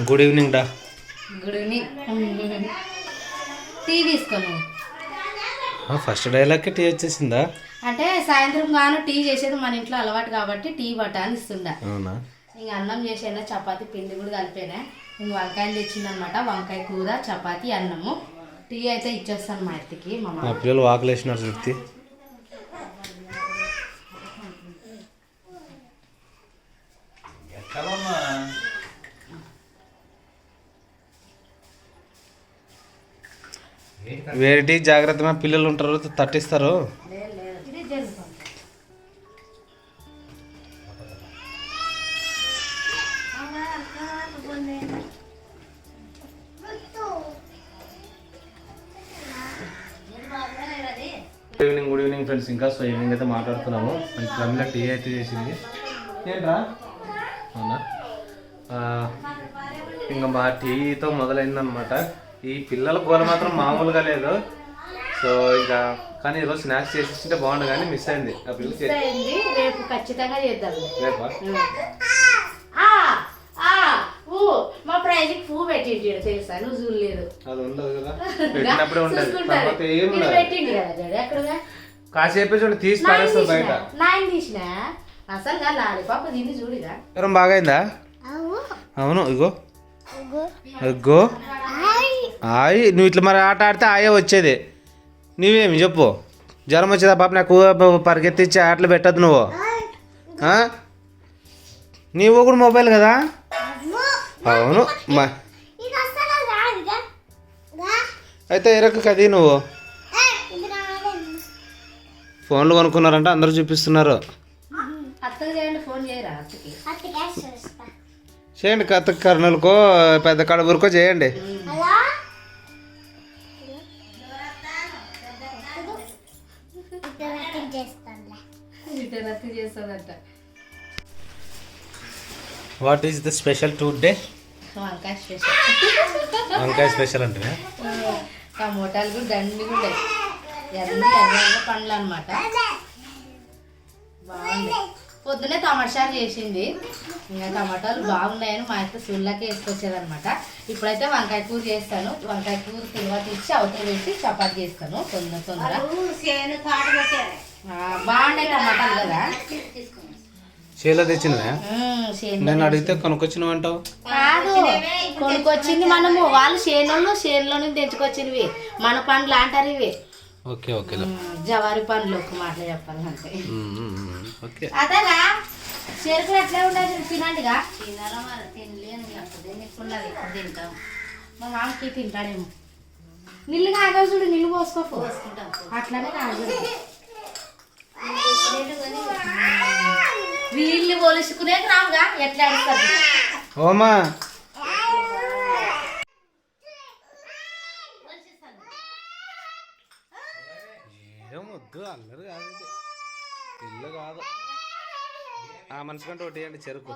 Good evening డా. Good evening. Tea తీసుకోను. First డైలాగ్కి tea వచ్చేసిందా? అంటే సాయంత్రం గాను టీ చేసేది మన ఇంట్లో అలవాటు కాబట్టి టీ బట్టాన్ని ఇస్తుందా. అవునా? ఇంక అన్నం చేసేనా, చపాతి పిండి కూడా కలిపేనా. ఇంక వంకాయలు తెచ్చిందనమాట, వంకాయ కూర, చపాతి, అన్నము. టీ అయితే ఇచ్చేస్తాను మా అత్తకి. మా పిల్లలు వాకులు వేసినారు శక్తి. వేరేటి జాగ్రత్త, మా పిల్లలు ఉంటారు తట్టిస్తారు. Good evening friends. ఇంకా సో ఈవినింగ్ అయితే మాట్లాడుతున్నాము. మంచి ఫ్యామిలీ టీ అయితే చేసింది. ఏంట్రా? అవునా? ఇంకా మా టీతో మొదలైందనమాట. ఈ పిల్లల గోల మాత్రం మామూలుగా లేదు. సో ఇంకా కానీ ఈరోజు స్నాక్స్ చేసిస్తే బాగుండు కానీ మిస్ అయింది. ఆ పిల్లలు రేపు ఖచ్చితంగా చేద్దాం. రేపా? మా ప్రైజ్కి పువ్వు పెట్టిండు తెలుసా, నువ్వు చూడలేదు. అది ఉండదు కదా, పెట్టినప్పుడే ఉంటుంది. పెట్టిండు కదా ఎక్కడ కాసేపు చూడండి తీసి పారేస్తుంది బయట. నాయన తీసిన అసలు లాలిపాప దీన్ని చూడిగా. జ్వరం బాగైందా? అవును. ఇగో ఇగో ఆయ్, నువ్వు ఇట్లా మరి ఆట ఆడితే ఆయే వచ్చేది. నువ్వేమి చెప్పు, జ్వరం వచ్చేదా పాప? నాకు పరిగెత్తించి ఆటలు పెట్టద్దు నువ్వు. నీవు కూడా మొబైల్ కదా? అవును. అయితే ఎరకు కదీ నువ్వు. ఫోన్లు కొనుక్కున్నారంట, అందరూ చూపిస్తున్నారు. చేయండి, కత్త కర్నూలుకో పెద్ద కడుబూరుకో చేయండి. What is the special today? వంకాయ స్పెషల్. వంకాయ స్పెషల్ అంటే టమోటాలు కూడా దండిగా ఉంటాయి, ఎర్ర పండ్లు అనమాట. బాగుంది. పొద్దునే టమాటాలు చేసింది. ఇంకా టమాటాలు బాగున్నాయని మా అయితే సుళ్ళకే వేసుకొచ్చేదనమాట. ఇప్పుడైతే వంకాయ కూర చేస్తాను. వంకాయ కూర తర్వాత ఇచ్చి అవతల పెట్టి చపాతి చేస్తాను తొందర. బాగున్నాయి టమాటాలు కదా. చేలో తెచ్చినవా? నేను అడిగితే కొనుక్కొచ్చినవి అంటావు. కాదు, కొనుక్కొచ్చింది మనము. వాళ్ళు చేనులో నుంచి తెచ్చుకొచ్చినవి. మన పండ్లు అంటారు ఇవి. Okay okay. జవారి పండ్లు ఒక మాటలు చెప్పాలంటే. ఓకే. అదేగా చెరుకులు ఎట్లా ఉండాలి తినండిగా. తినాలా మరి, తినలేను. తిన్నది ఇప్పుడు తింటాం. మా మామకి తింటాడేమో. నీళ్ళు కాగా చూడు, నీళ్ళు పోసుకుంటాం. అట్లానే కాదు, వీళ్ళు పోలుసుకునే రావుగా ఎట్లా అడుగుతారు. ఓమా ఏమొద్దు, అల్లరు కాదు, ఇల్లు కాదు. ఆ మనిషి కంటే ఒకటి అండి చెరుకు.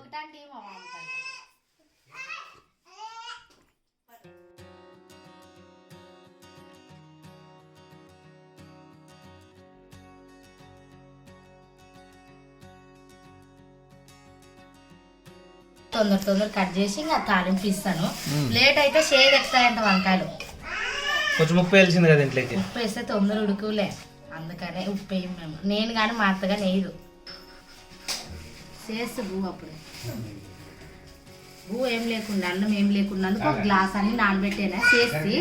తొందర కట్ చేసి ఇంకా తాలింపు ఇస్తాను. లేట్ అయితే షేడ్ ఎక్కుతాయంట వంకాయలు. కొంచెం ఉప్పు వేసింది కదా ఇంట్లోకి. ఉప్పు వేస్తే తొందర ఉడుకులే, అందుకనే ఉప్పు వేయం మేము. నేను కానీ మా అత్తగా నెయ్యదు చేస్తే భూ. అప్పుడు భూ ఏం లేకుండా, అన్నం ఏం లేకుండా ఒక గ్లాస్ అన్ని నానబెట్టేనా చేసి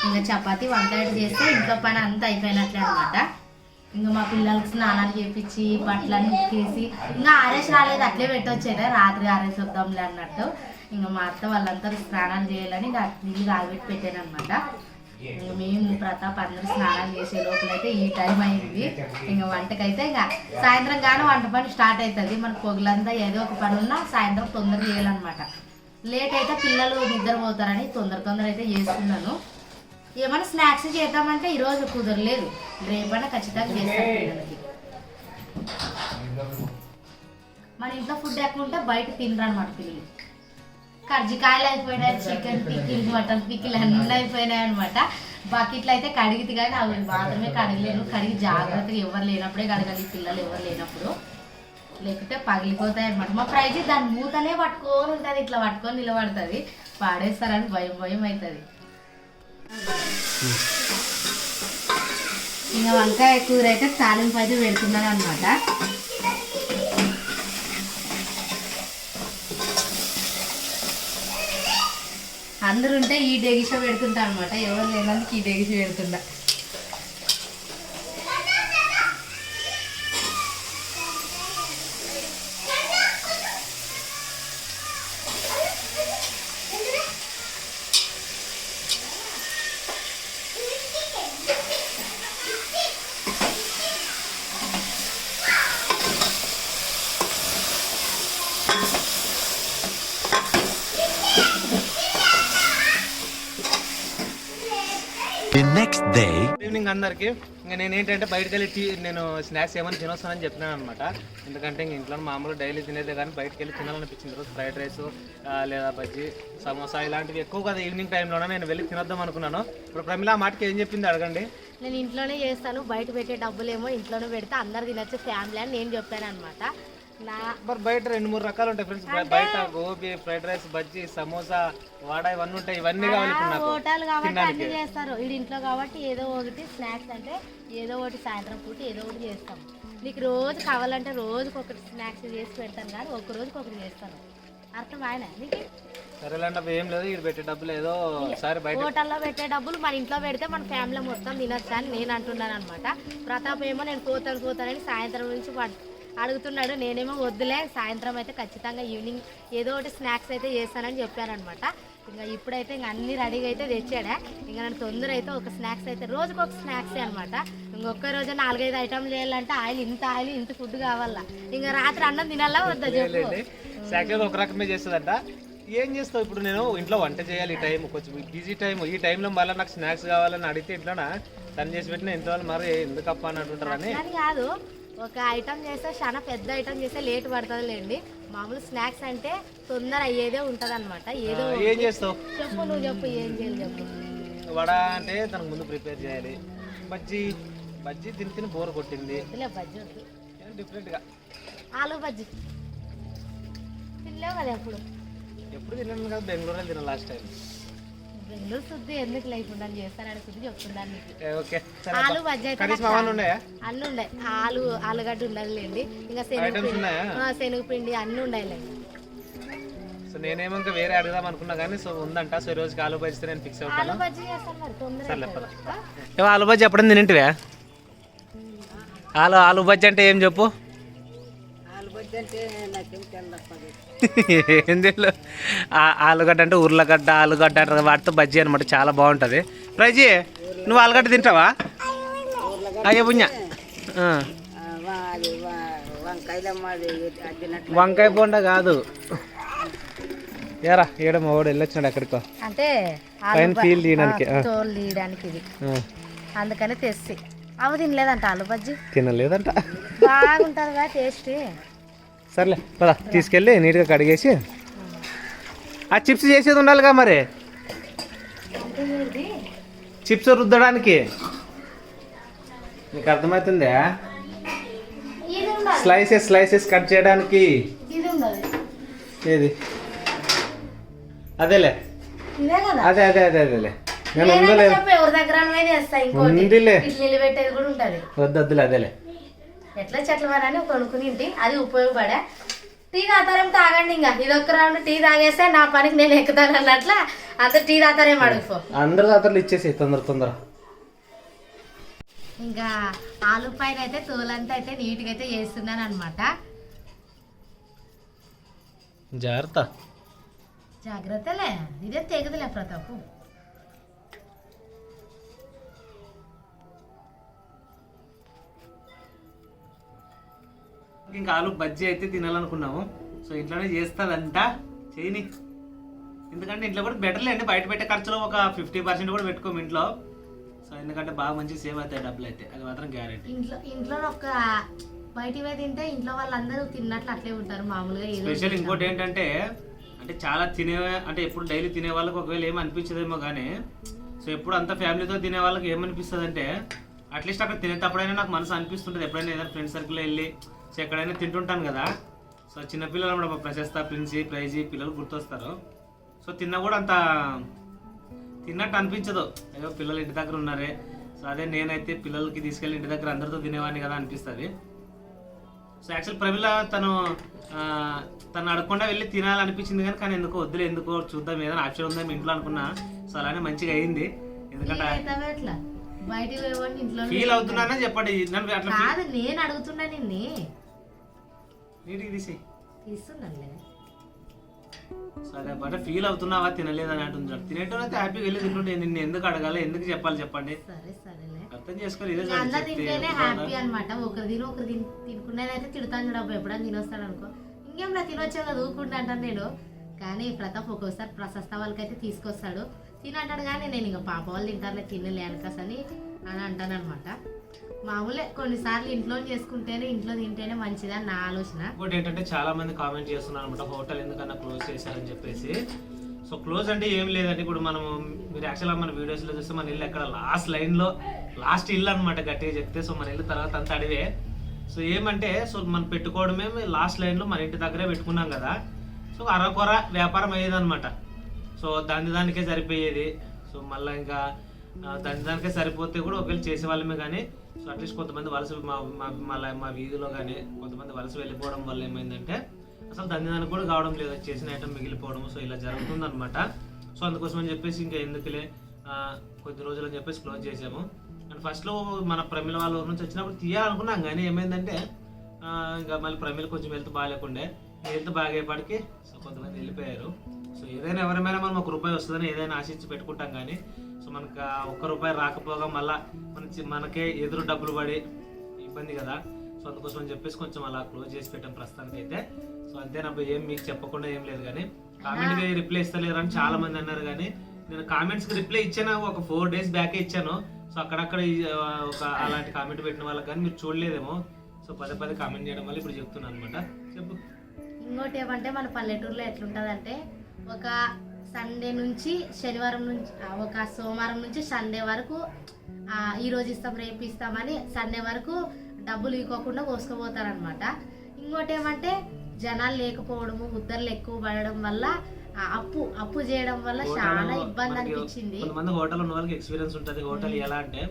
ఇంకా చపాతి వంకాయలు చేస్తే ఇంట్లో పని అంతా అయిపోయినట్లే అనమాట. ఇంకా మా పిల్లలకి స్నానాలు చేపించి బట్టలన్నీ ఉక్కేసి ఇంకా ఆరేసి రాలేదు, అట్లే పెట్టొచ్చేదా రాత్రి ఆరేసి వద్దాంలే అన్నట్టు. ఇంకా మా అత్త వాళ్ళందరూ స్నానాలు చేయాలని నీళ్ళు కాగబెట్టి పెట్టాను అనమాట. ఇంకా మేము ప్రతాప్ అందరూ స్నానాలు చేసే లోపలైతే ఈ టైం అయింది. ఇంకా వంటకైతే ఇంకా సాయంత్రం కానీ వంట పని స్టార్ట్ అవుతుంది. మనకు పొగలంతా ఏదో ఒక పని ఉన్నా సాయంత్రం తొందర చేయాలన్నమాట. లేట్ అయితే పిల్లలు నిద్రపోతారని తొందర అయితే చేసుకున్నాను. ఏమైనా స్నాక్స్ చేద్దామంటే ఈరోజు కుదరలేదు, రేపైనా ఖచ్చితంగా చేస్తాను పిల్లలకి. మన ఇంట్లో ఫుడ్ ఎక్కువ బయట తినరు అనమాట పిల్లలు. కర్జికాయలు అయిపోయినాయి, చికెన్ పిక్కిల్, మటన్ పిక్కిల్ అన్నీ అయిపోయినాయి అనమాట. బకెట్లు అయితే కడిగితే కానీ అవి మాత్రమే కడగలేను. కడిగి జాగ్రత్తగా ఎవరు లేనప్పుడే కడగాలి, పిల్లలు ఎవరు లేనప్పుడు. లేకపోతే పగిలిపోతాయి అనమాట. మా ప్రైజ్ దాని మూతనే పట్టుకొని ఉంటుంది, ఇట్లా పట్టుకొని నిలబడుతుంది. పాడేస్తారని భయం భయం అవుతుంది. ఇంకా వంకాయ కూర అయితే తాలింపు అయితే పెడుతున్నాను అనమాట. అందరు ఉంటే ఈ డెగిష పెడుతుంటా అనమాట, ఎవరు లేనందుకు ఈ డెగిష పెడుతుంటా. ఈవినింగ్ అందరికి ఇంకా నేను ఏంటంటే బయటకు వెళ్ళి నేను స్నాక్స్ ఏమైనా తినొస్తానని చెప్పినాను అనమాట. ఎందుకంటే ఇంక ఇంట్లో మామూలు డైలీ తినేదే కానీ బయటకు వెళ్ళి తినాలనిపించింది. రోజు ఫ్రైడ్ రైస్ లేదా బజ్జీ సమోసా ఇలాంటివి ఎక్కువ కదా ఈవినింగ్ టైంలోనే నేను వెళ్ళి తినొద్దాం అనుకున్నాను. ఇప్పుడు ప్రమిళ మాటకి ఏం చెప్పింది అడగండి. నేను ఇంట్లోనే చేస్తాను, బయట పెట్టే డబ్బులేమో ఇంట్లోనే పెడితే అందరు తినొచ్చు ఫ్యామిలీ అని నేను చెప్పాను అనమాట. మరి బయట 2-3 రకాలు ఉంటాయి ఫ్రెండ్స్. బయట గోబీ, ఫ్రైడ్ రైస్, బజ్జీ, సమోసా, వాడ ఇవన్నీ ఉంటాయి. ఇవన్నీ కావాలి హోటల్ కాబట్టి అన్ని చేస్తారు. ఇది ఇంట్లో కాబట్టి ఏదో ఒకటి స్నాక్స్ అంటే ఏదో ఒకటి సాయంత్రం పూట ఏదో ఒకటి చేస్తాం. నీకు రోజు కావాలంటే రోజుకి ఒకటి స్నాక్స్ చేసి పెడతాను, కానీ ఒక రోజుకి ఒకటి చేస్తాను. అర్థం ఆయన నీకు? సరేలేండి, ఏం లేదు. ఇది పెట్టే డబ్బులు ఏదో ఒకసారి బయట హోటల్లో పెట్టే డబ్బులు మన ఇంట్లో పెడితే మన ఫ్యామిలీ మొత్తం తినొచ్చు అని నేను అంటున్నాను అనమాట. ప్రతాప్ ఏమో నేను పోతానని సాయంత్రం నుంచి అడుగుతున్నాడు. నేనేమో వద్దులే, సాయంత్రం అయితే ఖచ్చితంగా ఈవినింగ్ ఏదో ఒకటి స్నాక్స్ అయితే చేస్తానని చెప్పానమాట. ఇంకా ఇప్పుడైతే ఇంకా అన్ని రెడీగా అయితే తెచ్చాడా. ఇంకా నన్ను తొందర అయితే ఒక స్నాక్స్ అయితే రోజుకి ఒక స్నాక్సే అనమాట. ఇంకొక రోజు 4-5 ఐటమ్లు చేయాలంటే ఆయిల్ ఇంత ఫుడ్ కావాలా. ఇంకా రాత్రి అన్నం తినాలా వద్దా చెప్పు. ఒక రకమే చేస్తుందంట. ఏం చేస్తావు ఇప్పుడు? నేను ఇంట్లో వంట చేయాలి, ఈ టైం కొంచెం బిజీ టైం. ఈ టైంలో మళ్ళీ నాకు స్నాక్స్ కావాలని అడిగితే ఇంట్లోనా తను చేసి పెట్టిన ఇంట్లో వాళ్ళు మరి ఎందుకప్ప అని అంటుంటారని కాదు. ఒక ఐటమ్ చేస్తే చాలా పెద్ద ఐటమ్ చేస్తే లేట్ పడుతుంది లేండి. మామూలు స్నాక్స్ అంటే తొందర అయ్యేదే ఉంటది అనమాట. ఏదో ఏం చేస్తావు చెప్పు, నువ్వు చెప్పు ఏం చేయాలి చెప్పు. వడ అంటే దానికి ముందు ప్రిపేర్ చేయాలి. బజ్జీ తిని బోర్ కొట్టింది. బజ్జీ డిఫరెంట్ గా ఆలు బజ్జీ తినలేవు కదా ఎప్పుడు తిన్నాను కదా, బెంగళూరులో తిన్నా లాస్ట్ టైం. బెంగళూరు శుద్ధి ఎందుకు లేకుండా చేస్తానని శుద్ధి చెప్తున్నాను. ఆలు బజ్జీ అయితే అన్ని ఉన్నాయి. ఆలుగడ్డ ఉండాలండి, ఇంకా శనగపిండి అన్ని ఉండాలి. సో నేనేమో ఇంకా వేరే అడుగుదాం అనుకున్నా కానీ సో ఉందంట. సో ఈ రోజుకి ఆలు బజ్జీ నేను ఫిక్స్ అవుతాను. ఆలు బజ్జీ ఎప్పుడైనా తింటివా? ఆలు బజ్జీ అంటే ఏం చెప్పు. ఏం తెలియదు. ఆలుగడ్డ అంటే ఉర్లగడ్డ, ఆలుగడ్డ అంటారు, వాటితో బజ్జీ అనమాట. చాలా బాగుంటుంది. ప్రైజీ నువ్వు ఆలుగడ్డ తింటావా? అయ్యో పుణ్య. వంకాయ బొండ కాదు ఏరా, ఏడమ్మ వాడు వెళ్ళొచ్చినాడు ఎక్కడికో అంటే ఫీల్ తీయడానికి ఇది, అందుకని తెచ్చి అవి తినలేదంట. ఆలు బజ్జీ తినలేదంట. బాగుంటుంది టేస్ట్. సర్లే పదా, తీసుకెళ్ళి నీట్గా కడిగేసి ఆ చిప్స్ చేసేది ఉండాలిగా మరి. చిప్స్ రుద్దడానికి నీకు అర్థమవుతుందా? స్లైసెస్ కట్ చేయడానికి. ఏది? అదేలే అదే నేను ఉందలే వద్దులే అదేలే. ఎట్లా చెట్ల వారని కొనుక్కుని అది ఉపయోగపడే. టీ తాతారేం తాగండి, ఇంకా ఇదొక్క రౌండ్ టీ తాగేస్తే నా పనికి నేను ఎక్కుతాను అన్నట్ల అంత టీ తాతారేం అడుగుపో. అందరు తాతలు ఇచ్చేసి తొందర. ఇంకా ఆలు పైన అయితే తోలంతా అయితే నీట్గా అయితే చేస్తున్నాను అనమాట. జాగ్రత్తలే, ఇదే తెగదులే ప్రతాపు. ఇంకా ఆలు బజ్జీ అయితే తినాలనుకున్నాము. సో ఇంట్లోనే చేస్తుందంట, చేయని. ఎందుకంటే ఇంట్లో కూడా బెటర్లే అండి. బయట పెట్టే ఖర్చులో ఒక 50% కూడా పెట్టుకోము ఇంట్లో. సో ఎందుకంటే బాగా మంచి సేవ్ అవుతాయి డబ్బులు అయితే, అది మాత్రం గ్యారెంటీ. ఇంట్లో ఒక బయట తింటే ఇంట్లో వాళ్ళందరూ తిన్నట్లు అట్లే ఉంటారు మామూలుగా. స్పెషల్ ఇంకోటి ఏంటంటే అంటే చాలా అంటే ఎప్పుడు డైలీ తినే వాళ్ళకి ఒకవేళ ఏమనిపించదేమో కానీ, సో ఎప్పుడు అంత ఫ్యామిలీతో తినే వాళ్ళకి ఏమనిపిస్తుంది అంటే అట్లీస్ట్ అక్కడ తినేటప్పుడైనా నాకు మనసు అనిపిస్తుంటుంది. ఎప్పుడైనా ఏదైనా ఫ్రెండ్ సర్కిల్ వెళ్ళి సో ఎక్కడైనా తింటుంటాను కదా, సో చిన్నపిల్లలు అన్నమాట ప్రశస్త, ప్రిన్సీ, ప్రైజీ పిల్లలు గుర్తొస్తారు. సో తిన్నా కూడా అంత తిన్నట్టు అనిపించదు. అయ్యో పిల్లలు ఇంటి దగ్గర ఉన్నారే, సో అదే నేనైతే పిల్లలకి తీసుకెళ్ళి ఇంటి దగ్గర అందరితో తినేవాడిని కదా అనిపిస్తుంది. సో యాక్చువల్ ప్రమిళ తను అడగకుండా వెళ్ళి తినాలనిపించింది కానీ ఎందుకో వద్దులే, ఎందుకో చూద్దాం ఏదైనా ఆప్షన్ ఉందా మీ ఇంట్లో అనుకున్నా. సో అలానే మంచిగా అయింది. ఎందుకంటే ఫీల్ అవుతున్నానని చెప్పండి. నేను అడుగుతున్నా నిన్ను, నీటికి తీసి తీస్తున్నానులే. సరే బట్ ఫీల్ అవుతున్నావా తినలేదని అంటుంది. తినేటోళ్ళు అయితే హ్యాపీగా వెళ్ళి తింటుంటే నిన్ను ఎందుకు అడగాలి, ఎందుకు చెప్పాలి చెప్పండి. అర్థం చేసుకోవాలి. ఇదే అందరు తింటేనే హ్యాపీ అనమాట. ఒకరు తినుకునేదైతే తిడతాను చూడబ్బా, ఎప్పుడైనా తినొస్తాడు అనుకో, ఇంకేం నా తినొచ్చా కదా ఊరుకుంటా అంటాను నేను. కానీ ప్రతాప్ ఒక్కోసారి ప్రశస్త వాళ్ళకైతే తీసుకొస్తాడు, తినంటాడు. కానీ నేను ఇంకా పాప వాళ్ళు తింటారులే తినలే అనకసని అని అంటాను అనమాట. మామూలే కొన్నిసార్లు ఇంట్లో చేసుకుంటేనే ఇంట్లో తింటేనే మంచిదని నా ఆలోచన. ఇంకోటి ఏంటంటే చాలా మంది కామెంట్ చేస్తున్నారు అనమాట, హోటల్ ఎందుకన్నా క్లోజ్ చేశారని చెప్పేసి. సో క్లోజ్ అంటే ఏం లేదండి. ఇప్పుడు మనం మీరు యాక్చువల్గా మన వీడియోస్లో చూస్తే మన ఇల్లు ఎక్కడ లాస్ట్ లైన్లో లాస్ట్ ఇల్లు అనమాట గట్టిగా చెప్తే. సో మన ఇల్లు తర్వాత అంత అడివే. సో ఏమంటే సో మనం పెట్టుకోవడమే లాస్ట్ లైన్లో మన ఇంటి దగ్గరే పెట్టుకున్నాం కదా. సో అరకొర వ్యాపారం అయ్యేది అనమాట. సో దానికే సరిపోయేది. సో మళ్ళీ ఇంకా దానికే సరిపోతే కూడా ఒకవేళ చేసేవాళ్ళమే. కానీ సో అట్లీస్ట్ కొంతమంది వలస మా వీధిలో కానీ కొంతమంది వలస వెళ్ళిపోవడం వల్ల ఏమైందంటే అసలు దానికి కూడా కావడం లేదు, చేసిన ఐటమ్ మిగిలిపోవడం. సో ఇలా జరుగుతుంది అనమాట. సో అందుకోసం అని చెప్పేసి ఇంకా ఎందుకులే కొద్ది రోజులు అని చెప్పేసి క్లోజ్ చేసాము. అండ్ ఫస్ట్లో మన ప్రమిళ వాళ్ళ ఊరి నుంచి వచ్చినప్పుడు తీయాలనుకున్నాం. కానీ ఏమైందంటే ఇంకా మళ్ళీ ప్రమిళ కొంచెం హెల్త్ బాగాలేకుండే, హెల్త్ బాగేపడికి సో కొంతమంది వెళ్ళిపోయారు. సో ఏదైనా ఎవరైనా మనం ₹1 వస్తుందని ఏదైనా ఆశించి పెట్టుకుంటాం. కానీ సో మనకు ₹1 రాకపోగా మళ్ళీ మనకే ఎదురు డబ్బులు పడి ఇబ్బంది కదా. సో అందుకోసం అని చెప్పేసి కొంచెం అలా క్లోజ్ చేసి పెట్టాం ప్రస్తుతానికి అయితే. సో అంతేనబ్బా, ఏం మీకు చెప్పకుండా ఏం లేదు. కానీ కామెంట్కి రిప్లై ఇస్తలేరు అని చాలా మంది అన్నారు. కానీ నేను కామెంట్స్కి రిప్లై ఇచ్చాను, ఒక 4 days బ్యాకే ఇచ్చాను. సో అక్కడక్కడ ఒక అలాంటి కామెంట్ పెట్టిన వాళ్ళకి కానీ మీరు చూడలేదేమో. సో పదే కామెంట్ చేయడం వల్ల ఇప్పుడు చెప్తున్నాను అనమాట. చెప్పు. ఇంకోటి ఏమంటే మన పల్లెటూరులో ఎట్లుంటుందంటే ఒక సండే నుంచి శనివారం నుంచి ఒక సోమవారం నుంచి సండే వరకు ఈరోజు ఇస్తాం రేపు ఇస్తామని సండే వరకు డబ్బులు ఇవ్వకుండా కోసుకుపోతారనమాట. ఇంకోటి ఏమంటే జనాలు లేకపోవడము, ఉద్దర్లు ఎక్కువ పడడం వల్ల అప్పు చేయడం వల్ల చాలా ఇబ్బంది అనిపించింది. కొంతమంది హోటల్ ఉన్న వాళ్ళకి ఎక్స్పీరియన్స్ ఉంటుంది. హోటల్ ఎలా అంటే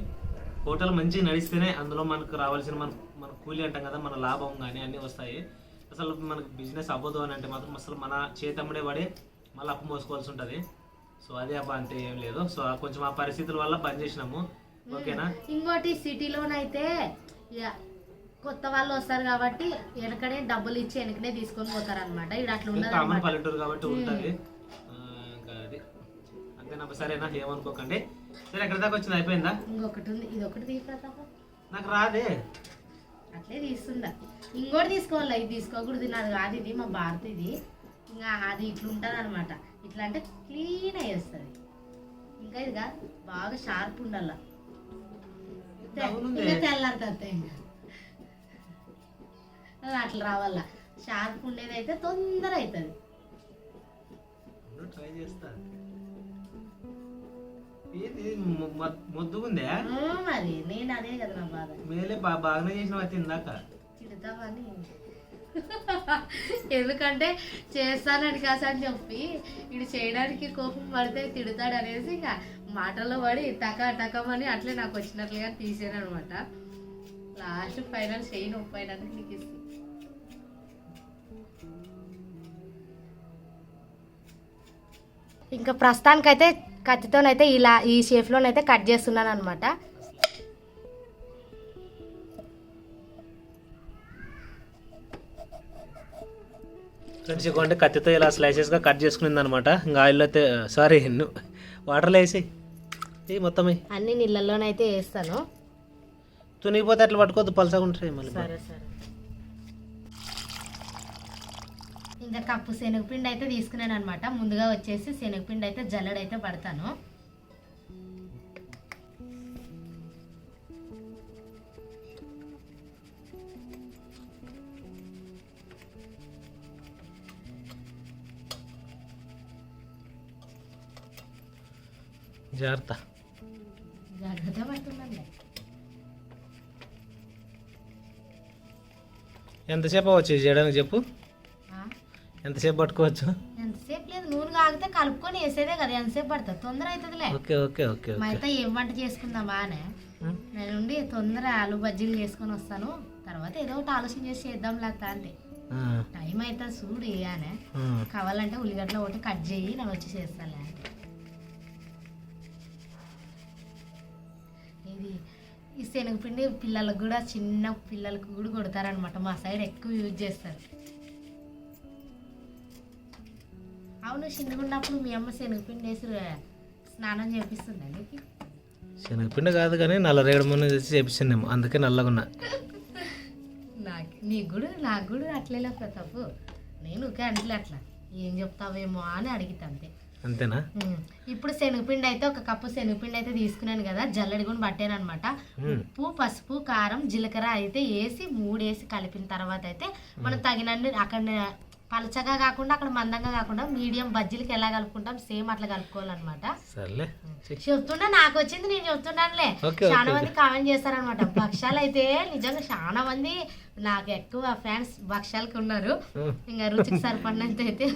హోటల్ మంచిగా నడిస్తేనే అందులో మనకు రావాల్సిన మన కూలీ అంటాం కదా, మన లాభం కానీ అన్నీ వస్తాయి. అసలు మనకు బిజినెస్ అవ్వదు అని అంటే మాత్రం అసలు మన చేతమ్మడే పడి మళ్ళీ అప్పు మోసుకోవాల్సి ఉంటుంది. సో అదే అబ్బా అంటే ఏం లేదు. సో కొంచెం ఆ పరిస్థితుల వల్ల బంద్ చేసినాము. ఓకేనా. ఇంకోటి సిటీలోనైతే కొత్త వాళ్ళు వస్తారు కాబట్టి వెనకనే డబ్బులు ఇచ్చి వెనకనే తీసుకొని పోతారు అనమాట. ఇక్కడ అట్లా ఉండదు, పల్లెటూరు కాబట్టి ఉంటుంది. అది అంతేనా. సరేనా, ఏమనుకోకండి. సరే ఎక్కడి దాకా వచ్చింది, అయిపోయిందా? ఇంకొకటి ఉంది, ఇది ఒకటి తీసుకుంటా. నాకు రాదే, అట్లే తీస్తుందా. ఇంకోటి తీసుకోవాలి, ఇది తీసుకోకూడదు. నాది కాదు, ఇది మా భారత్. ఇది ఇంకా అది ఇట్లుంటుంది అనమాట. ఇట్లా అంటే క్లీన్ అయ్యేస్తుంది. ఇంకా ఇది కాదు, బాగా షార్ప్ ఉండాల. ఇంకా తెల్లారుతుంది. ఇంకా అట్లా రావాల. షార్ప్ ఉండేది అయితే తొందర అవుతుంది. ట్రై చేస్తా. ముద్దుగుందే మరి. నేను అదే కదా నా బాధ. మేలే బాగానే చేసిన ఇందాక తిడతామని. ఎందుకంటే చేస్తానని కాసని చెప్పి ఇది చేయడానికి కోపం పడితే తిడతాడు అనేసి ఇంకా మాటల్లో పడి టకమని అట్లే నాకు వచ్చినట్లుగా తీసాను అనమాట. లాస్ట్ ఫైనల్ చేయి నొప్పైనందుకు నీకు ఇస్తుంది. ఇంకా ప్రస్తుతానికైతే కత్తితోనైతే ఇలా ఈ షేప్లోనైతే కట్ చేస్తున్నాను అనమాట. ఫ్రెండ్స్ ఇవ్వండి, కత్తితో ఇలా స్లైసెస్గా కట్ చేసుకునింది అనమాట. ఇంకా ఆయిల్లో అయితే సారీ వాటర్లో వేసి మొత్తం అన్ని నీళ్ళల్లోనైతే వేస్తాను. తునిగిపోతే అట్లా పట్టుకోవద్దు, పలసగా ఉంటాయి మళ్ళీ. సరే సరే. ఇంకా కప్పు శనగపిండి అయితే తీసుకున్నాను అనమాట. ముందుగా వచ్చేసి శనగపిండి అయితే జల్లెడైతే పడతాను. జాగ్రత్త పడుతుందండి. ఎంతసేపు అవ్వచ్చు చేయడానికి చెప్పు, ఆ? ఎంతసేపు పట్టుకోవచ్చు? ఎంతసేపు లేదు, నూనె కాగితే కలుపుకొని వేసేదే కదా, ఎంతసేపు పడుతుంది, తొందర అవుతుందిలే. ఓకే ఓకే ఓకే మా ఓకే. అయితే ఏం వంట చేసుకుందామా అని నేను ఉండి తొందర ఆలు బజ్జీలు చేసుకొని వస్తాను, తర్వాత ఏదో ఒకటి ఆలోచన చేసి చేద్దాం లేక అంటే టైం అయితే చూడు అని కావాలంటే ఉల్లిగడ్డలు ఒకటి కట్ చేయి, నేను వచ్చి చేస్తాను అంటే. ఇది ఈ శనగపిండి పిల్లలకు కూడా, చిన్న పిల్లలకు కూడా కొడతారనమాట, మా సైడ్ ఎక్కువ యూజ్ చేస్తారు. అవును, చిన్నగున్నప్పుడు మీ అమ్మ శనగపిండి వేసి స్నానం చేపిస్తుందా నీకు? శనగపిండి కాదు కానీ నల్ల రేగడి మొన్న తెచ్చి చేపించాను, అందుకే నల్లగా ఉన్నా. నాకు కూడా అట్లేలా తప్పు, నేను ఊకే అంటలే అట్లా, ఏం చెప్తావేమో అని అడిగితే అంతే. అంతేనా? ఇప్పుడు శనగపిండి అయితే ఒక కప్పు శనగపిండి అయితే తీసుకున్నాను కదా, జల్లెడి కూడా పట్టాను అనమాట. ఉప్పు, పసుపు, కారం, జీలకర్ర అయితే వేసి 3 వేసి కలిపిన తర్వాత అయితే మనం తగినన్ని అక్కడ పలచగా కాకుండా అక్కడ మందంగా కాకుండా మీడియం బజ్జీలకి ఎలా కలుపుకుంటాం సేమ్ అట్లా కలుపుకోవాలన్నమాట. సర్లే చెప్తున్నా, నాకు వచ్చింది నేను చెప్తున్నానులే. చాలా మంది కామెంట్ చేస్తారనమాట, భక్ష్యాలు అయితే నిజంగా చాలా మంది నాకు ఎక్కువ ఫ్యాన్స్ భక్ష్యాలకి ఉన్నారు. ఇంకా రుచికి సరిపడినంత అయితే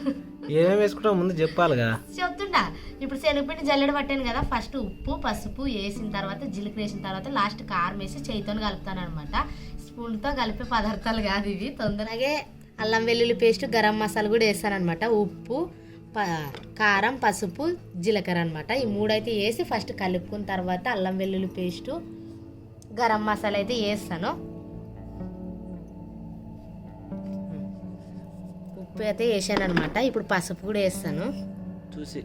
ఏమేమి వేసుకుంటావు ముందు చెప్పాలిగా. చెప్తుంటా. ఇప్పుడు శనగపిండి జల్లెడ పట్టాను కదా, ఫస్ట్ ఉప్పు పసుపు వేసిన తర్వాత జీలకర్ర వేసిన తర్వాత లాస్ట్ కారం వేసి చేయితో కలుపుతాను అనమాట. స్పూన్తో కలిపే పదార్థాలు కాదు ఇవి. తొందరగా అల్లం వెల్లుల్లి పేస్ట్, గరం మసాలా కూడా వేస్తాను అనమాట. ఉప్పు, కారం, పసుపు, జీలకర్ర అనమాట. ఈ 3 అయితే వేసి ఫస్ట్ కలుపుకున్న తర్వాత అల్లం వెల్లుల్లి పేస్టు, గరం మసాలా అయితే వేస్తాను. ఉప్పు అయితే వేసాను అనమాట. ఇప్పుడు పసుపు కూడా వేస్తాను చూసి.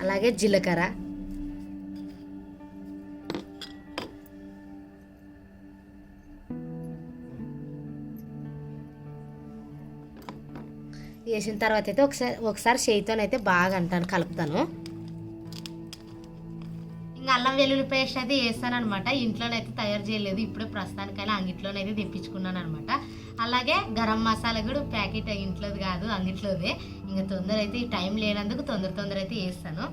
అలాగే జీలకర్ర, వేసిన తర్వాత అయితే ఒకసారి చేయితోనైతే బాగా అంటాను కలుపుతాను. ఇంకా అల్లం వెల్లుల్లి పేస్ట్ అయితే వేస్తాను అనమాట. ఇంట్లోనైతే తయారు చేయలేదు, ఇప్పుడే ప్రస్తుతానికైనా అంగిట్లోనైతే తెప్పించుకున్నాను అనమాట. అలాగే గరం మసాలా కూడా ప్యాకెట్ ఇంట్లోది కాదు, అంగిట్లోదే. ఇంకా తొందర అయితే ఈ టైం లేనందుకు తొందర అయితే వేస్తాను.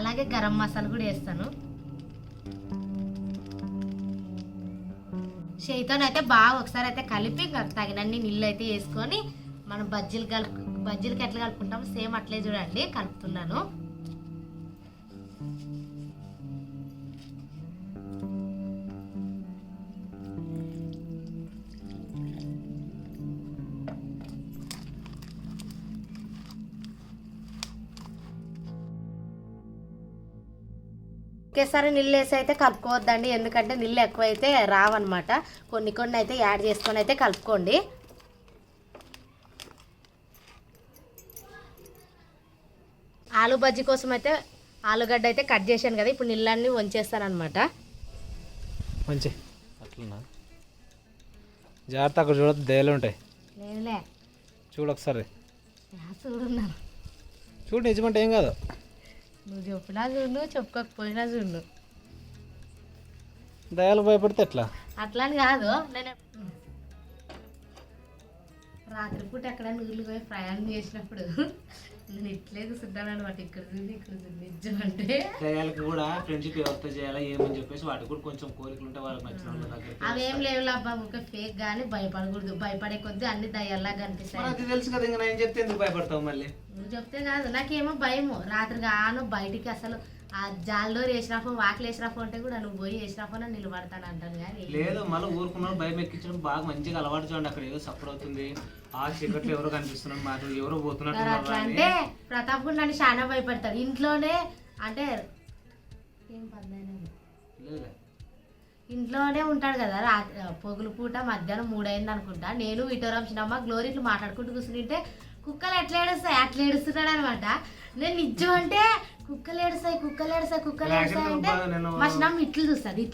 అలాగే గరం మసాలా కూడా వేస్తాను. చేయితోనైతే బాగా ఒకసారి అయితే కలిపి తగినన్ని నీళ్ళు అయితే వేసుకొని మనం బజ్జీలకి ఎట్లా కలుపుకుంటామో సేమ్ అట్లే చూడండి కలుపుతున్నాను. ఒకేసారి నీళ్ళు వేసి అయితే కలుపుకోవద్దండి, ఎందుకంటే నీళ్ళు ఎక్కువైతే రావన్నమాట. కొన్ని అయితే యాడ్ చేసుకొని అయితే కలుపుకోండి. ఆలు బజ్జీ కోసం అయితే ఆలుగడ్డ అయితే కట్ చేశాను కదా, ఇప్పుడు నీళ్ళన్నీ వంచేస్తాను అనమాట. మంచి అట్లనా? జాగ్రత్త, అక్కడ చూడద్దు, దయలు ఉంటాయి. లేదులే, చూడు ఒకసారి. చూడున్నాను, చూడు, నిజమంటే ఏం కాదు. నువ్వు చెప్పినా చూడు, చెప్పుకోకపోయినా చూడు. దయాలు భయపడితే ఎట్లా? అట్లా అని కాదు, నేను రాత్రిపూట ఎక్కడ నీళ్ళు పోయి ప్రయాణం చేసినప్పుడు నేను ఇట్లే కూర్చుంటాను అనమాట. ఇక్కడ చూసి నిజం అంటే దయాలకి కూడా ఫ్రెండ్షిప్ ఎవరితో చేయాలా ఏమని చెప్పేసి వాటికి కూడా కొంచెం కోరికలు ఉంటాయి, వాళ్ళకి నచ్చిన వాళ్ళ దగ్గర. అవేం లేవు అబ్బా, ఒక ఫేక్ కానీ భయపడకూడదు. భయపడే కొద్దీ అన్ని దయ్యాల్లా కనిపిస్తాయి. అది తెలుసు కదా, ఇంకా నేను చెప్తే ఎందుకు భయపడతావు మళ్ళీ? నువ్వు చెప్తే కాదు, నాకేమో భయము. రాత్రి గాను బయటికి అసలు ఆ జాలడోర్ వేసినాఫో వాకిలు వేసినాఫో అంటే కూడా నువ్వు పోయి వేసినాఫో నిలబడతాను అంటాను. కానీ లేదు, మళ్ళీ ఊరుకున్నాడు భయం ఎక్కించడం బాగా మంచిగా అలవాటు చూడండి. అక్కడ ఏదో సపోర్ట్ అవుతుంది, ఆ చీకట్లో ఎవరో కనిపిస్తున్నారు, మాకు ఎవరో పోతున్నారు. అట్లా అంటే ప్రతాప్ కూడా నన్ను చాలా భయపడతాడు. ఇంట్లోనే అంటే ఏం ఇంట్లోనే ఉంటాడు కదా, రాత్రి పొగులు పూట మధ్యాహ్నం 3 అయింది అనుకుంటా. నేను విటోరం చిన్నమ్మ గ్లోరీ ఇట్లా మాట్లాడుకుంటూ కూర్చుంటే కుక్కలు ఎట్లా ఏడుస్తాయి అట్లా ఏడుస్తున్నాడు అనమాట. నేను నిజం అంటే కుక్కలు ఏడుస్తాయి అంటే మా చిన్నమ్మ ఇట్లు చూస్తుంది.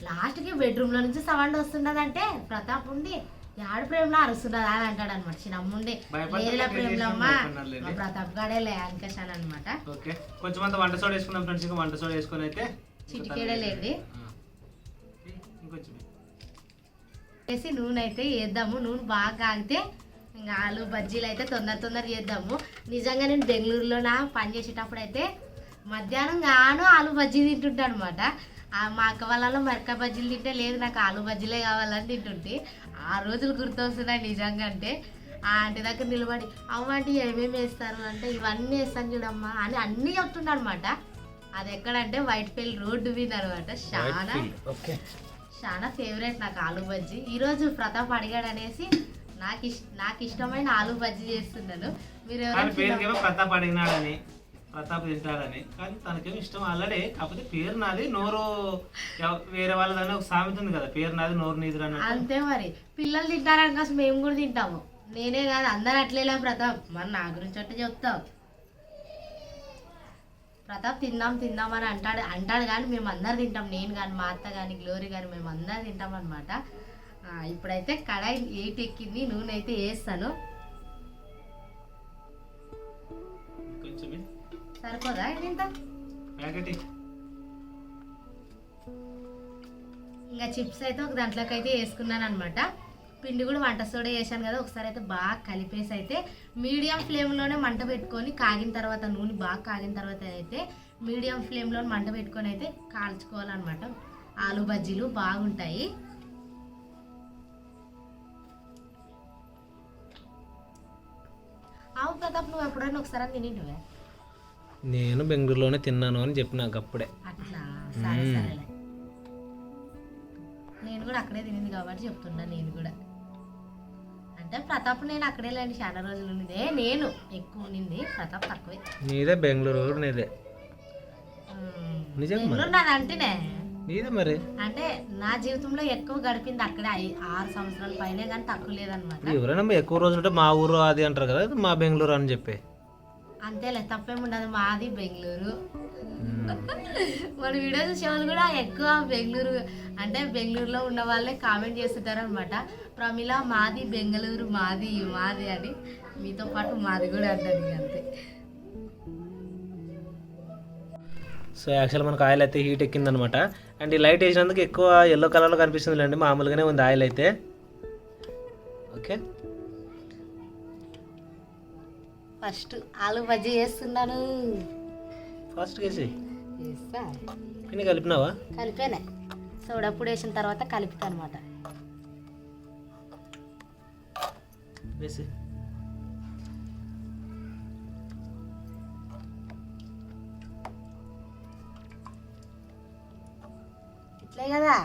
లాస్ట్కి బెడ్రూమ్లో నుంచి సౌండ్ వస్తున్నదంటే ప్రతాప్ ఉండి యాడ ప్రేమలో అరుస్తున్నది అని అంటాడు అనమాట. చిన్నమ్మ ఉండి లేదులే ప్రేమలో అమ్మ ప్రతాప్ గాడే అంకశాన్ అనమాట. కొంచెం అంత వంట సోడా వేసుకున్నాం ఫ్రెండ్స్, వంట సోడా వేసుకొని అయితే చిటికేడే లేండి వేసి నూనె అయితే వేద్దాము. నూనె బాగా కాగితే ఇంకా ఆలు బజ్జీలు అయితే తొందర చేద్దాము. నిజంగా నేను బెంగళూరులో పని చేసేటప్పుడు అయితే మధ్యాహ్నం గాను ఆలు బజ్జీ తింటుంటా అనమాట. మా అక్క వాళ్ళలో మిరపకాయ బజ్జీలు తింటే లేదు నాకు ఆలు బజ్జీలే కావాలని తింటుంటే ఆ రోజులు గుర్తొస్తున్నాయి నిజంగా. అంటే ఆ ఆంటీ దగ్గర నిలబడి అవ్వంటి ఏమేమి వేస్తారు అంటే ఇవన్నీ వేస్తాను చూడమ్మా అని అన్నీ చెప్తున్నాడు అనమాట. అది ఎక్కడంటే వైట్పల్లి రోడ్డు మీద అనమాట. చాలా ఫేవరెట్ నాకు ఆలు బజ్జీ. ఈరోజు ప్రతాప్ అడిగాడు అనేసి నాకు ఇష్టమైన ఆలు బజ్జీ చేస్తున్నాను. మీరు ఎవరైనా ప్రతాప్ అడిగినాడని ప్రతాప్ తింటాడని, కానీ తనకేమో ఇష్టం ఆల్రెడీ. కాకపోతే పేరు నాది నోరు వేరే వాళ్ళదని ఒక సామెత ఉంది కదా, పేరు నాది నోరు నీది అని. అంతే మరి పిల్లలు తింటారని కోసం మేము కూడా తింటాము. నేనే కాదు అందరు అట్లేలా ప్రతాప్, మరి నా గురించి అంటే చెప్తావు. ప్రతాప్ తిందాం అని అంటాడు కానీ మేము అందరు తింటాం. నేను కానీ మా అత్త కానీ గ్లోరీ కానీ మేము అందరు తింటాం అనమాట. ఇప్పుడైతే కడాయి 8 ఎక్కింది, నూనె అయితే వేస్తాను. సరిపోదా ఇంత? ఇంకా చిప్స్ అయితే ఒక దాంట్లోకి అయితే వేసుకున్నాను అనమాట. పిండి కూడా వంట సోడా వేసాను కదా, ఒకసారి అయితే బాగా కలిపేసి అయితే మీడియం ఫ్లేమ్లోనే మంట పెట్టుకొని కాగిన తర్వాత నూనె బాగా కాగిన తర్వాత అయితే మీడియం ఫ్లేమ్లో మంట పెట్టుకొని అయితే కాల్చుకోవాలన్నమాట. ఆలు బజ్జీలు బాగుంటాయి. అవు ప్రతాప్, నువ్వు ఎప్పుడైనా ఒకసారి తినింటివే? నేను బెంగళూరులోనే తిన్నాను అని చెప్పి నాకు అప్పుడే. అట్లా సరే సరేలే, నేను కూడా అక్కడే తినింది కాబట్టి చెప్తున్నా. నేను కూడా అంటే ప్రతాప్ నేను అక్కడే లేండి చాలా రోజులు ఉన్నదే. నేను ఎక్కువ ఉన్నింది, ప్రతాప్ తక్కువే. నీదే బెంగళూరు, నీదే బెంగళూరు నాది అంటేనే నీదే మరి. అంటే నా జీవితంలో ఎక్కువ గడిపింది అక్కడే 6 సంవత్సరాల పైనే, కానీ తక్కువ లేదనమాట. ఎవరైనా ఎక్కువ రోజులు ఉంటే మా ఊరు అది అంటారు కదా, మా బెంగళూరు అని చెప్పి. అంతేలే, తప్పేముండదు, మాది బెంగళూరు. మన వీడియో చూసే వాళ్ళు కూడా ఎక్కువ బెంగళూరు అంటే బెంగళూరులో ఉన్న వాళ్ళే కామెంట్ చేస్తుంటారు అనమాట. ప్రమిళ మాది బెంగళూరు, మాది అని. మీతో పాటు మాది కూడా అంటారు అంతే. సో యాక్చువల్ మనకు ఆయిల్ అయితే హీట్ ఎక్కిందనమాట. అండ్ ఈ లైట్ వేసినందుకు ఎక్కువ ఎల్లో కలర్లో కనిపిస్తుంది లేండి, మామూలుగానే ఉంది ఆయిల్ అయితే. ఓకే, ఫస్ట్ ఆలు బజ్జీ వేస్తున్నాను. ఫస్ట్ వేసి పిండి కలిపినావా? కలిపానే, సోడప్పుడు వేసిన తర్వాత కలిపితా అనమాట. వేసి ఇట్లే కదా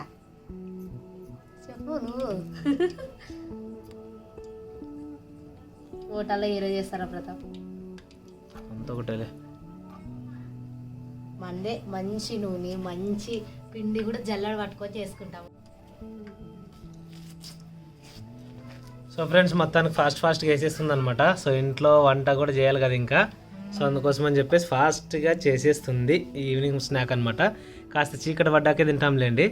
చెప్పు నువ్వు. హోటల్లో ఈరోజు చేస్తారా ప్రతాప్? అంత ఒకటేలే, మందే మంచి నూనె మంచి పిండి కూడా జల్లెడ పట్టుకొని చేసుకుంటాము. సో ఫ్రెండ్స్ మొత్తానికి ఫాస్ట్గా వేసేస్తుంది అనమాట. సో ఇంట్లో వంట కూడా చేయాలి కదా ఇంకా, సో అందుకోసం అని చెప్పేసి ఫాస్ట్గా చేసేస్తుంది. ఈవినింగ్ స్నాక్ అనమాట. కాస్త చీకటి పడ్డాకే తింటాంలేండి,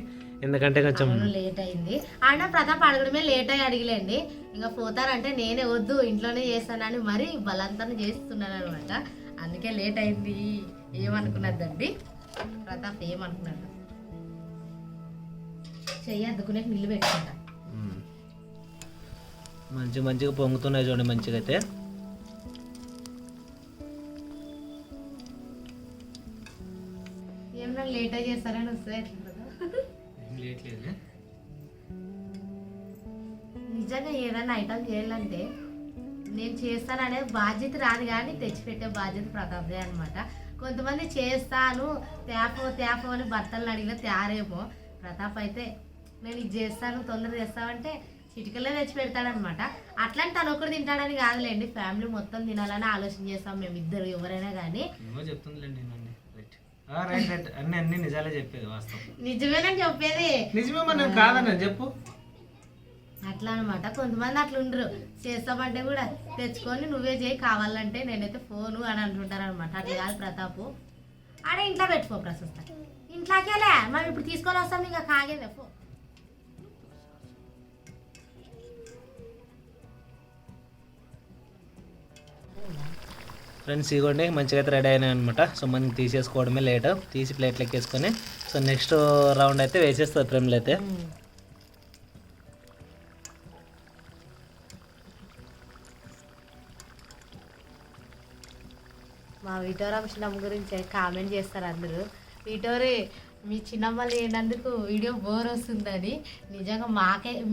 ఎందుకంటే కొంచెం లేట్ అయింది. ఆయన ప్రతాప్ అడగడమే లేట్ అయ్యి అడిగలేండి. ఇంకా పోతారంటే నేనే వద్దు ఇంట్లోనే చేస్తానని మరీ బలవంతం చేస్తున్నాను అనమాట. అందుకే లేట్ అయింది. ఏమనుకున్నదండి ప్రతాప్, ఏమనుకున్నది? చెయ్యి అద్దుకునే నీళ్ళు పెట్టుకుంటా. మంచిగా పొంగుతున్నాయి చూడండి మంచిగా అయితే. ఏమన్నా లేట్ అయ్యి చేస్తారని వస్తే నిజంగా ఏదైనా ఐటమ్ చేయాలంటే నేను చేస్తాననే బాధ్యత రాదు, కానీ తెచ్చిపెట్టే బాధ్యత ప్రతాప్దే అనమాట. కొంతమంది చేస్తాను తేపో అని భర్తలను అడిగిన తయారేమో. ప్రతాప్ అయితే నేను ఇది చేస్తాను తొందరగా చేస్తామంటే చిటికల్లో తెచ్చి పెడతాడనమాట. అట్లాంటి తను ఒకటి తింటాడని కాదులేండి, ఫ్యామిలీ మొత్తం తినాలని ఆలోచన చేస్తాం మేము ఇద్దరు, ఎవరైనా కానీ. అన్ని నిజాలే చెప్పేది, వాస్తవం నిజమేనని చెప్పేది. నిజమే మనం కాదని చెప్పు. అట్లా అనమాట. కొంతమంది అట్లా ఉండరు, చేస్తామంటే కూడా తెచ్చుకొని నువ్వే చేయి కావాలంటే నేనైతే ఫోను అని అంటుంటారు అనమాట. అట్లా కాదు ప్రతాపు, ఆడే ఇంట్లో పెట్టుకో ప్రస్తుతం. ఇంట్లోకేలే మనం ఇప్పుడు తీసుకొని వస్తాం, ఇంకా కాగేదే ఫోన్. ఫ్రెండ్స్ ఇవ్వండి మంచిగా అయితే రెడీ అయినాయి అనమాట. సో మనం తీసేసుకోవడమే లేట్, తీసి ప్లేట్లోకి వేసుకొని సో నెక్స్ట్ రౌండ్ అయితే వేసేస్తుంది ప్రేమలు అయితే. మా విటోరాంశనం గురించి కామెంట్ చేస్తారు అందరూ. విటోరి మీ చిన్నమ్మ లేనందుకు వీడియో బోర్ వస్తుందని నిజంగా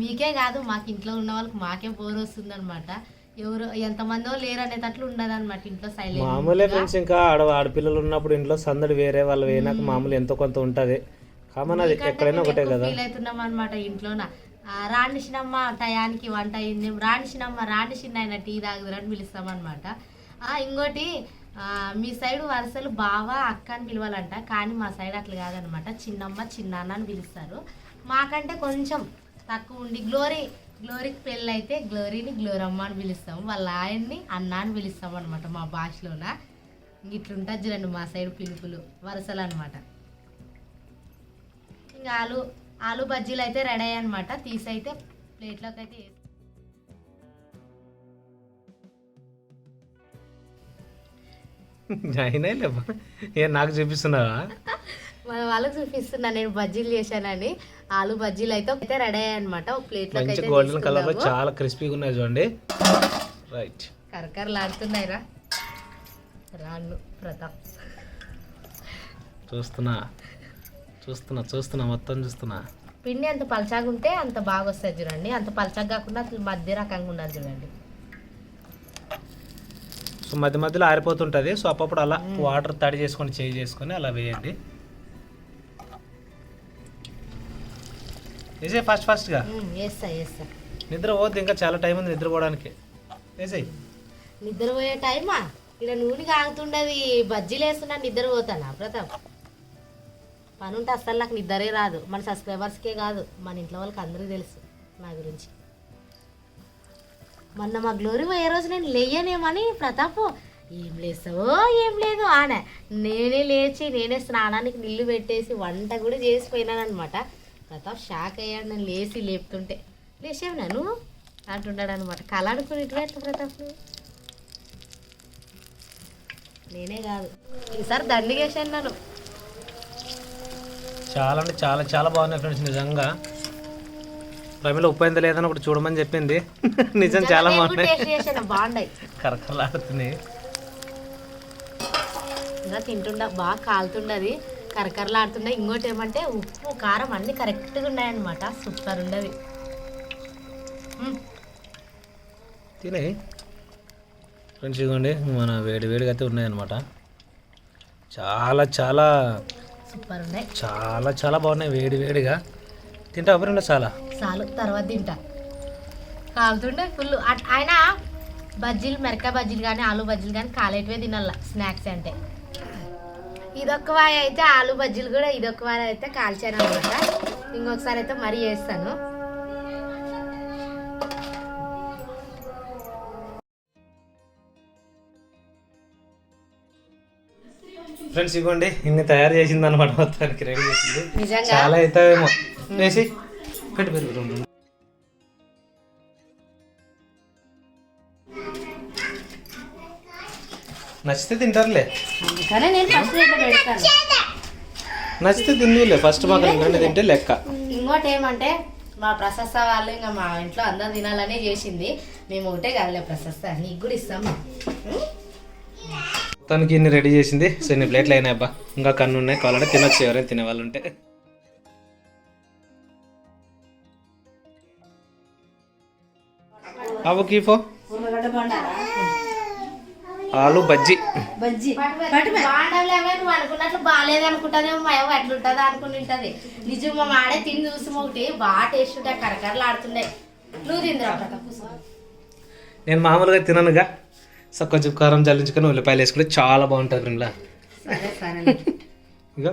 మీకే కాదు మాకు ఇంట్లో ఉన్న వాళ్ళకి మాకే బోర్ వస్తుంది అనమాట. ఎవరు ఎంతమందో లేరు అనేటట్లు ఉండదు అనమాట ఇంట్లో సైలెంట్. మామూలే ఫ్రెండ్స్, ఇంకా ఆడపిల్లలు ఉన్నప్పుడు ఇంట్లో సందడి వేరే, వాళ్ళు వేయనాక మామూలు ఎంతో కొంత ఉంటుంది కామన్, అది ఎక్కడైనా ఒకటే కదా. ఫీల్ అవుతున్నాం అనమాట ఇంట్లోన. రాణిసినమ్మ టయానికి వంట అయింది, రాణిసినమ్మ రాణిసిన టీ తాగుదురని పిలుస్తాం అనమాట. ఇంకోటి మీ సైడ్ వరుసలు బావ అక్క అని పిలవాలంట, కానీ మా సైడ్ అట్లా కాదనమాట, చిన్నమ్మ చిన్నాన్న అని పిలుస్తారు. మాకంటే కొంచెం తక్కువ ఉండి గ్లోరీకి పెళ్ళి అయితే గ్లోరీని గ్లోరమ్మ అని పిలుస్తాము, వాళ్ళ ఆయన్ని అన్న అని పిలుస్తాం అనమాట మా భాషలోన. ఇట్లుంటుంది చూడండి మా సైడ్ పిలుపులు వరుసలు అనమాట. ఇంకా ఆలు బజ్జీలు అయితే రెడీ అయ్యాయి అనమాట, తీసైతే ప్లేట్లోకి అయితే అయినా ఏ నాకు చూపిస్తున్నావా? మన వాళ్ళకి చూపిస్తున్నా నేను బజ్జీలు చేశానని. ఆలు బజ్జీలు అయితే రెడీ అయ్యాయి అనమాట. ఒక ప్లేట్లో మంచి గోల్డెన్ కలర్ లో చాలా క్రిస్పీగా ఉన్నాయి చూడండి. రైట్, కరకరలాడుతున్నాయిరా రాను ప్రతాప్. చూస్తున్నా మొత్తం చూస్తున్నా. పిండి అంత పలచాగా ఉంటే అంత బాగా వస్తుంది చూడండి, అంత పలచాగా కాకుండా అసలు మధ్య రకంగా ఉన్నది చూడండి. సో మధ్యలో ఆరిపోతుంటుంది, సో అప్పుడు అలా వాటర్ తడి చేసుకొని చేసుకొని అలా వేయండి. వేసే ఫాస్ట్గా. వేస్తా నిద్ర పోద్ది, ఇంకా చాలా టైం ఉంది నిద్రపోవడానికి. వేసాయి నిద్రపోయే టైమా? ఇక్కడ నూనె కాగుతుండది, బజ్జీలు వేస్తున్నా నిద్రపోతానా ప్రతాప్? పని ఉంటే అస్సలు నాకు నిద్రే రాదు. మన సబ్స్క్రైబర్స్కే కాదు, మన ఇంట్లో వాళ్ళకి అందరికీ తెలుసు నా గురించి. మొన్న మా గ్లోరీ పోయే రోజు నేను లేయనేమని ప్రతాప్ ఏం లేస్తావో ఏం లేదు ఆనే, నేనే లేచి నేనే స్నానానికి నీళ్ళు పెట్టేసి వంట కూడా చేసిపోయినాను అనమాట. ప్రతాప్ షాక్ అయ్యాడు నేను లేచి లేపుతుంటే. లేచావు నన్ను అంటున్నాడు అనమాట. కళ అనుకునేట్టుగా ఎట్లా ప్రతాప్ నువ్వు? నేనే కాదు, ఈసారి దండిగేసాను నన్ను. చాలా అంటే చాలా చాలా బాగున్నాయి ఫ్రెండ్స్ నిజంగా. ప్రమిలో ఉప్పు అయిందా లేదని ఒకటి చూడమని చెప్పింది. నిజం చాలా బాగున్నాయి, కరకరలాడుతున్నాయి. ఇంకా తింటుండ బాగా కాలుతుండది, కరకరలాడుతుండే. ఇంకోటి ఏమంటే ఉప్పు కారం అన్ని కరెక్ట్గా ఉన్నాయన్నమాట, సూపర్ ఉండవి. తినే ఫ్రెండ్స్ ఇదిగోండి, మన వేడిగా అయితే ఉన్నాయన్నమాట. చాలా చాలా సూపర్ ఉన్నాయి, చాలా చాలా బాగున్నాయి. వేడిగా తింటా అప్పుడు చాలు తర్వాత తింటా. కాలుతుండే ఫుల్. ఆయన బజ్జీలు మిరకాయ బజ్జీలు కానీ ఆలు బజ్జీలు కానీ కాలేటివే తినాల స్నాక్స్ అంటే. ఇదొక్క వాయ అయితే ఆలు బజ్జీలు కూడా ఇదొక్క వాయ అయితే కాల్చాను అనమాట. ఇంకొకసారి అయితే మరీ చేస్తాను. ఫ్రెండ్స్ ఇవ్వండి, ఇన్ని తయారు చేసింది అనమాట, మొత్తానికి రెడీ చేసింది. చాలా అవుతాయేమో వేసి పెట్టి నచ్చితే తింటారులే, నచ్చితే తిందులే. ఫస్ట్ మాత్రం తింటే లెక్క. ఇంకోటి ఏమంటే మా ప్రశస్త వాళ్ళు ఇంకా మా ఇంట్లో అందరూ తినాలనే చేసింది. మేము ఒకటే కాదులే ప్రశస్త, నీకు కూడా ఇస్తాము. మొత్తానికి ఇన్ని రెడీ చేసింది. సో ఇన్ని ప్లేట్లు అయినాయి అబ్బా, ఇంకా కన్ను ఉన్నాయి, కావాలంటే తినొచ్చు ఎవరైనా తినేవాళ్ళు ఉంటే. అవు కీఫో ఆలు బజ్జీ నువ్వు అనుకున్నట్లు బాగాలేదు అనుకుంటానేమో, మా అవ్వ ఎట్లుంటుందా అనుకుంటుంటది. నిజం మా మాడే తిని చూసి ఒకటి బాగా టేస్ట్ ఉంటాయి, కరకరలు ఆడుతుండే. నువ్వు తిందిరా కూర్చో. నేను మామూలుగా తిననుగా, సో కొంచెం కారం జల్లించుకొని ఉల్లిపాయలు వేసుకుంటే చాలా బాగుంటుంది ఫ్రెండ్లా. ఇగో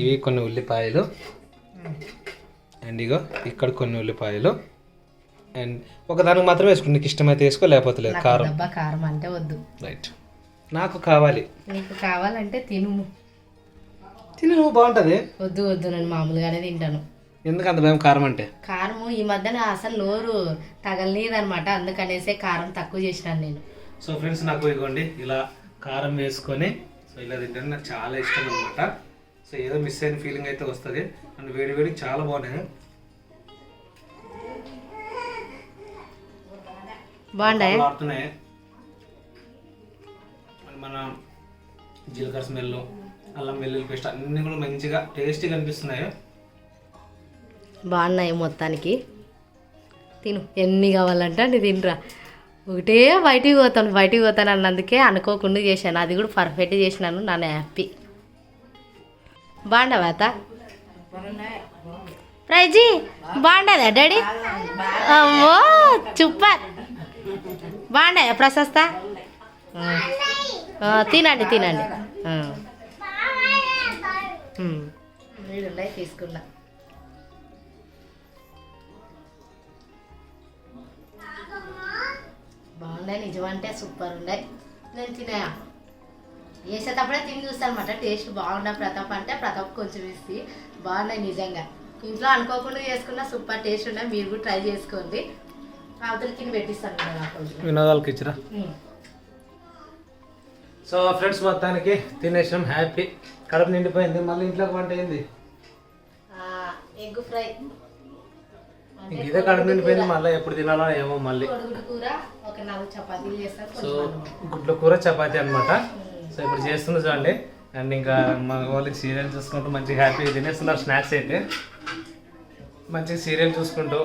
ఇవి కొన్ని ఉల్లిపాయలు, అండ్ ఇగో ఇక్కడ కొన్ని ఉల్లిపాయలు, అండ్ ఒకదానికి మాత్రం వేసుకుని నీకు ఇష్టమైతే వేసుకో, లేకపోతే లేదు. కారం కారం అంటే వద్దు, రైట్. నాకు కావాలి, నీకు కావాలంటే తిను నువ్వు బాగుంటుంది. వద్దు నేను మామూలుగానే తింటాను. ఎందుకు అంత భయం కారం అంటే? కారము ఈ మధ్యన అసలు నోరు తగలనీదనమాట, అందుకనేసే కారం తక్కువ చేసినాను నేను. సో ఫ్రెండ్స్ నాకు ఇవ్వండి ఇలా కారం వేసుకొని సో ఇలా తింటాను, నాకు చాలా ఇష్టం అనమాట. సో ఏదో మిస్ అయిన ఫీలింగ్ అయితే వస్తుంది. అండ్ వేడికి చాలా బాగున్నాయి. బాగున్నాయి మన జీలకర్ర స్మెల్, అల్లం వెల్లుల్లి పేస్ట్ అన్నీ కూడా మంచిగా టేస్టీగా అనిపిస్తున్నాయి. బాగున్నాయి మొత్తానికి. తిను, ఎన్ని కావాలంటే అన్ని తినరా. ఒకటే బయటికి పోతాను అన్నందుకే అనుకోకుండా చేశాను, అది కూడా పర్ఫెక్ట్ చేసినాను. నన్ను హ్యాపీ. బాగుండవా అత్త? ప్రైజీ బాగుండదా డాడీ? అమ్మో సూపర్. బాగుండయా ప్రశస్త? తినండి నీళ్ళున్నాయి తీసుకున్నా. బాగున్నాయి నిజమంటే సూపర్ ఉన్నాయి. నేను తినాయా వేసేటప్పుడే తిని చూస్తాను అనమాట. టేస్ట్ బాగున్నా ప్రతాప్ అంటే ప్రతాప్ కొంచెం వేసి బాగున్నాయి నిజంగా. ఇంట్లో అనుకోకుండా చేసుకున్న సూపర్ టేస్ట్ ఉన్నాయి. మీరు కూడా ట్రై చేసుకోండి. అవతల తిని పెట్టిస్తాను వినోదాలకి ఇచ్చిరా. సో ఫ్రెండ్స్ మొత్తానికి తినేసాం, హ్యాపీ, కడుపు నిండిపోయింది. మళ్ళీ ఇంట్లోకి వంట అయింది ఎగ్ ఫ్రై. ఇదే కడుపు నిండిపోయింది, మళ్ళీ ఎప్పుడు తినాలో ఏమో. మళ్ళీ కూర ఒక 4 చపాతీలు చేస్తాను. సో గుడ్ల కూర చపాతీ అనమాట. సో ఇప్పుడు చేస్తున్నా చూడండి. అండ్ ఇంకా మా వాళ్ళకి సీరియల్ చూసుకుంటూ మంచిగా హ్యాపీగా తినేస్తున్నారు. స్నాక్స్ అయితే మంచిగా సీరియల్ చూసుకుంటూ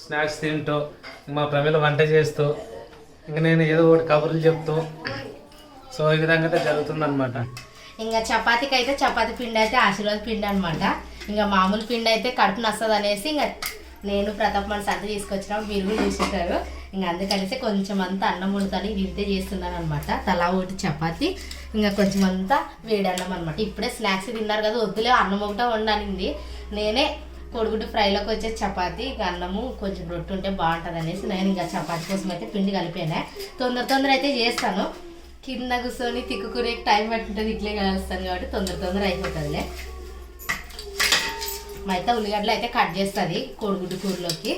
స్నాక్స్ తింటూ మా ప్రమిళ వంట చేస్తూ ఇంకా నేను ఏదో ఒకటి కబుర్లు చెప్తూ సో ఈ విధంగా అయితే జరుగుతుంది అనమాట. ఇంకా చపాతీకి అయితే చపాతీ పిండి అయితే ఆశీర్వాద పిండి అనమాట. ఇంకా మామూలు పిండి అయితే కడుపు నస్తుంది అనేసి ఇంకా నేను ప్రతాప్ మన సంత తీసుకొచ్చినప్పుడు మీరు కూడా చూసేసారు. ఇంకా అందుకనేసి కొంచెం అంతా అన్నం వండుతాను, ఇది ఇంతే చేస్తున్నాను అనమాట. తలా ఒకటి చపాతీ, ఇంకా కొంచెం అంతా వేడి అన్నం అనమాట. ఇప్పుడే స్నాక్స్ తిన్నారు కదా, వద్దులే అన్నం ఒకటే వండనింది. నేనే కొడుగుడ్డు ఫ్రైలోకి వచ్చే చపాతీ, ఇంకా అన్నము కొంచెం రొట్టె ఉంటే బాగుంటుంది అనేసి నేను ఇంకా చపాతీ కోసం అయితే పిండి కలిపాను. తొందర అయితే చేస్తాను. కింద కూర్చొని తిక్కుకునే టైం పట్టుంటుంది, ఇట్లే కలుస్తాను కాబట్టి తొందర అయిపోతుందిలే. మా అయితే ఉల్లిగడ్డలు అయితే కట్ చేస్తుంది కోడిగుడ్డు కూరలోకి.